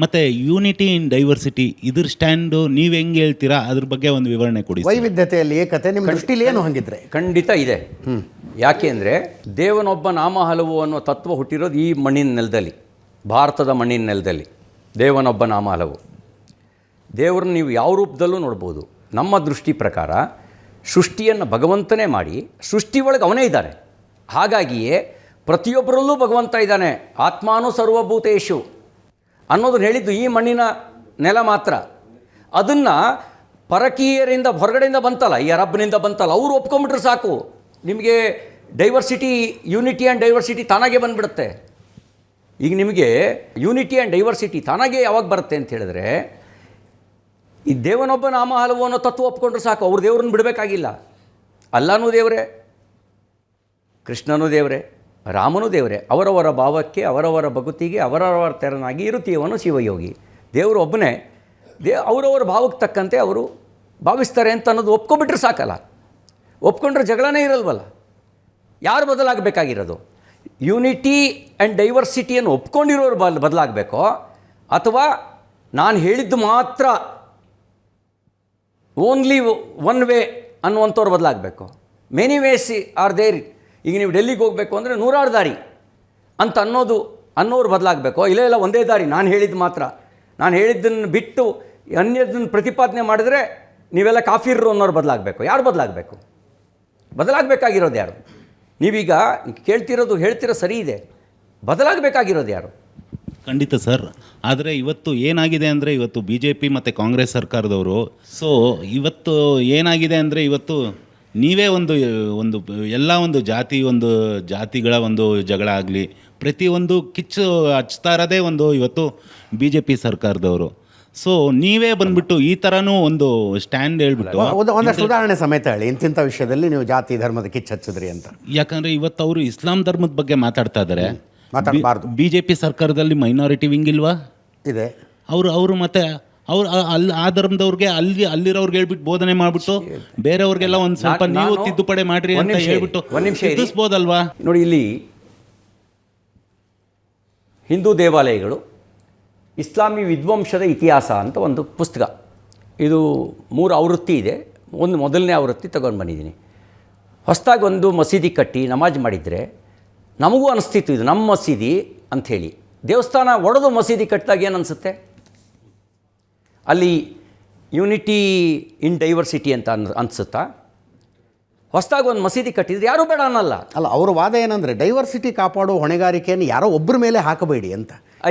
ಮತ್ತು unity in diversity ಇದ್ರ stand ನೀವು ಹೆಂಗೆ ಹೇಳ್ತೀರಾ ಅದ್ರ ಬಗ್ಗೆ ಒಂದು ವಿವರಣೆ ಕೊಡಿ. ವೈವಿಧ್ಯತೆಯಲ್ಲಿ ಏಕತೆ ನಿಮ್ಮ ದೃಷ್ಟಿಲಿ ಏನು ಹಂಗಿದ್ರೆ? ಖಂಡಿತ ಇದೆ. ಯಾಕೆ ಅಂದರೆ ದೇವನೊಬ್ಬ ನಾಮ ಹಲವು ಅನ್ನೋ ತತ್ವ ಹುಟ್ಟಿರೋದು ಈ ಮಣ್ಣಿನ ನೆಲದಲ್ಲಿ, ಭಾರತದ ಮಣ್ಣಿನ ನೆಲದಲ್ಲಿ. ದೇವನೊಬ್ಬ ನಾಮ ಹಲವು. ದೇವರನ್ನು ನೀವು ಯಾವ ರೂಪದಲ್ಲೂ ನೋಡ್ಬೋದು. ನಮ್ಮ ದೃಷ್ಟಿ ಪ್ರಕಾರ ಸೃಷ್ಟಿಯನ್ನು ಭಗವಂತನೇ ಮಾಡಿ ಸೃಷ್ಟಿ ಒಳಗೆ ಅವನೇ ಇದ್ದಾನೆ. ಹಾಗಾಗಿಯೇ ಪ್ರತಿಯೊಬ್ಬರಲ್ಲೂ ಭಗವಂತ ಇದ್ದಾನೆ. ಆತ್ಮಾನು ಸರ್ವಭೂತೇಶು ಅನ್ನೋದನ್ನು ಹೇಳಿದ್ದು ಈ ಮಣ್ಣಿನ ನೆಲ ಮಾತ್ರ. ಅದನ್ನು ಪರಕೀಯರಿಂದ ಹೊರಗಡೆಯಿಂದ ಬಂತಲ್ಲ, ಈ ಅರಬ್ನಿಂದ ಬಂತಲ್ಲ, ಅವರು ಒಪ್ಕೊಂಬಿಟ್ರೆ ಸಾಕು, ನಿಮಗೆ ಡೈವರ್ಸಿಟಿ, ಯೂನಿಟಿ ಆ್ಯಂಡ್ ಡೈವರ್ಸಿಟಿ ತಾನಾಗೇ ಬಂದುಬಿಡುತ್ತೆ. ಈಗ ನಿಮಗೆ ಯೂನಿಟಿ ಆ್ಯಂಡ್ ಡೈವರ್ಸಿಟಿ ತಾನಾಗೇ ಯಾವಾಗ ಬರುತ್ತೆ ಅಂತ ಹೇಳಿದ್ರೆ, ಈ ದೇವನೊಬ್ಬ ನಾಮ ಹಲವು ಅನ್ನೋ ತತ್ವ ಒಪ್ಕೊಂಡ್ರೆ ಸಾಕು. ಅವ್ರ ದೇವ್ರನ್ನ ಬಿಡಬೇಕಾಗಿಲ್ಲ. ಅಲ್ಲಾನೂ ದೇವರೇ, ಕೃಷ್ಣನೂ ದೇವರೇ, ರಾಮನೂ ದೇವರೇ. ಅವರವರ ಭಾವಕ್ಕೆ ಅವರವರ ಭಕ್ತಿಗೆ ಅವರವರ ತೆರನಾಗಿ ಇರುತ್ತೀವನು ಶಿವಯೋಗಿ. ದೇವರು ಒಬ್ಬನೇ. ಅವರವರ ಭಾವಕ್ಕೆ ತಕ್ಕಂತೆ ಅವರು ಭಾವಿಸ್ತಾರೆ ಅಂತ ಅನ್ನೋದು ಒಪ್ಕೊಬಿಟ್ರೆ ಸಾಕಲ್ಲ. ಒಪ್ಕೊಂಡ್ರೆ ಜಗಳನೇ ಇರಲ್ವಲ್ಲ. ಯಾರು ಬದಲಾಗಬೇಕಾಗಿರೋದು? ಯೂನಿಟಿ ಆ್ಯಂಡ್ ಡೈವರ್ಸಿಟಿಯನ್ನು ಒಪ್ಕೊಂಡಿರೋರು ಬದಲಾಗಬೇಕೋ ಅಥವಾ ನಾನು ಹೇಳಿದ್ದು ಮಾತ್ರ ಓನ್ಲಿ ಒನ್ ವೇ ಅನ್ನುವಂಥವ್ರು ಬದಲಾಗಬೇಕು? Many ways are there. ಈಗ ನೀವು ಡೆಲ್ಲಿಗೆ ಹೋಗಬೇಕು ಅಂದರೆ 100 ದಾರಿ ಅಂತ ಅನ್ನೋರು ಬದಲಾಗಬೇಕು. ಇಲ್ಲ ಒಂದೇ ದಾರಿ, ನಾನು ಹೇಳಿದ್ದು ಮಾತ್ರ, ನಾನು ಹೇಳಿದ್ದನ್ನು ಬಿಟ್ಟು ಅನ್ಯದನ್ನು ಪ್ರತಿಪಾದನೆ ಮಾಡಿದ್ರೆ ನೀವೆಲ್ಲ ಕಾಫಿರ್ರು ಅನ್ನೋರು ಬದಲಾಗಬೇಕು. ಯಾರು ಬದಲಾಗಬೇಕು? ಬದಲಾಗಬೇಕಾಗಿರೋದು ಯಾರು? ನೀವೀಗ ಹೇಳ್ತಿರೋ ಸರಿ ಇದೆ, ಬದಲಾಗಬೇಕಾಗಿರೋದು ಯಾರು? ಖಂಡಿತ ಸರ್. ಆದರೆ ಇವತ್ತು ಏನಾಗಿದೆ ಅಂದರೆ, ಇವತ್ತು BJP ಮತ್ತು ಕಾಂಗ್ರೆಸ್ ಸರ್ಕಾರದವರು, ಇವತ್ತು ಏನಾಗಿದೆ ಅಂದರೆ, ಇವತ್ತು ನೀವೇ ಒಂದು ಎಲ್ಲ ಜಾತಿಗಳ ಒಂದು ಜಗಳ ಆಗಲಿ, ಪ್ರತಿಯೊಂದು ಕಿಚ್ಚು ಹಚ್ತಾ ಇರೋದೇ ಇವತ್ತು BJP ಸರ್ಕಾರದವರು. ನೀವೇ ಬಂದ್ಬಿಟ್ಟು ಈ ಥರನೂ ಒಂದು ಸ್ಟ್ಯಾಂಡ್ ಹೇಳ್ಬಿಟ್ಟು ಒಂದಷ್ಟು ಉದಾಹರಣೆ ಸಮೇತ ಹೇಳಿ, ಇಂಥ ವಿಷಯದಲ್ಲಿ ನೀವು ಜಾತಿ ಧರ್ಮದ ಕಿಚ್ಚು ಹಚ್ಚಿದ್ರಿ ಅಂತ. ಯಾಕಂದರೆ ಇವತ್ತು ಅವರು ಇಸ್ಲಾಂ ಧರ್ಮದ ಬಗ್ಗೆ ಮಾತಾಡ್ತಾ ಇದ್ದಾರೆ. ಮಾತಾಡಬಾರ್ದು. BJP ಸರ್ಕಾರದಲ್ಲಿ ಮೈನಾರಿಟಿ ವಿಂಗ್ ಇಲ್ವಾ? ಇದೆ. ಅವರು ಮತ್ತೆ ಆ ಧರ್ಮದವ್ರಿಗೆ ಅಲ್ಲಿರೋರ್ಗೆ ಹೇಳ್ಬಿಟ್ಟು ಬೋಧನೆ ಮಾಡಿಬಿಟ್ಟು ಬೇರೆಯವ್ರಿಗೆಲ್ಲ ಒಂದು ಸ್ವಲ್ಪ ನೀವು ತಿದ್ದುಪಡಿ ಮಾಡ್ರಿ ಅಂತ ಹೇಳ್ಬಿಟ್ಟು ತಿಳಿಸ್ಬೋದಲ್ವಾ? ನೋಡಿ, ಇಲ್ಲಿ ಹಿಂದೂ ದೇವಾಲಯಗಳು ಇಸ್ಲಾಮಿ ವಿಧ್ವಂಸದ ಇತಿಹಾಸ ಅಂತ ಒಂದು ಪುಸ್ತಕ. ಇದು 3 ಆವೃತ್ತಿ ಇದೆ. ಮೊದಲನೇ ಆವೃತ್ತಿ ತೊಗೊಂಡು ಬಂದಿದ್ದೀನಿ. ಹೊಸದಾಗಿ ಒಂದು ಮಸೀದಿ ಕಟ್ಟಿ ನಮಾಜ್ ಮಾಡಿದರೆ ನಮಗೂ ಅನಿಸ್ತಿತ್ತು ಇದು ನಮ್ಮ ಮಸೀದಿ ಅಂಥೇಳಿ. ದೇವಸ್ಥಾನ ಒಡೆದು ಮಸೀದಿ ಕಟ್ಟಿದಾಗ ಏನು ಅನಿಸುತ್ತೆ? ಅಲ್ಲಿ ಯೂನಿಟಿ ಇನ್ ಡೈವರ್ಸಿಟಿ ಅಂತ ಅನಿಸುತ್ತಾ? ಹೊಸದಾಗಿ ಒಂದು ಮಸೀದಿ ಕಟ್ಟಿದ್ರೆ ಯಾರೂ ಬೇಡ ಅನ್ನಲ್ಲ. ಅಲ್ಲ, ಅವ್ರ ವಾದ ಏನಂದರೆ ಡೈವರ್ಸಿಟಿ ಕಾಪಾಡೋ ಹೊಣೆಗಾರಿಕೆಯನ್ನು ಯಾರೋ ಒಬ್ಬರ ಮೇಲೆ ಹಾಕಬೇಡಿ ಅಂತ.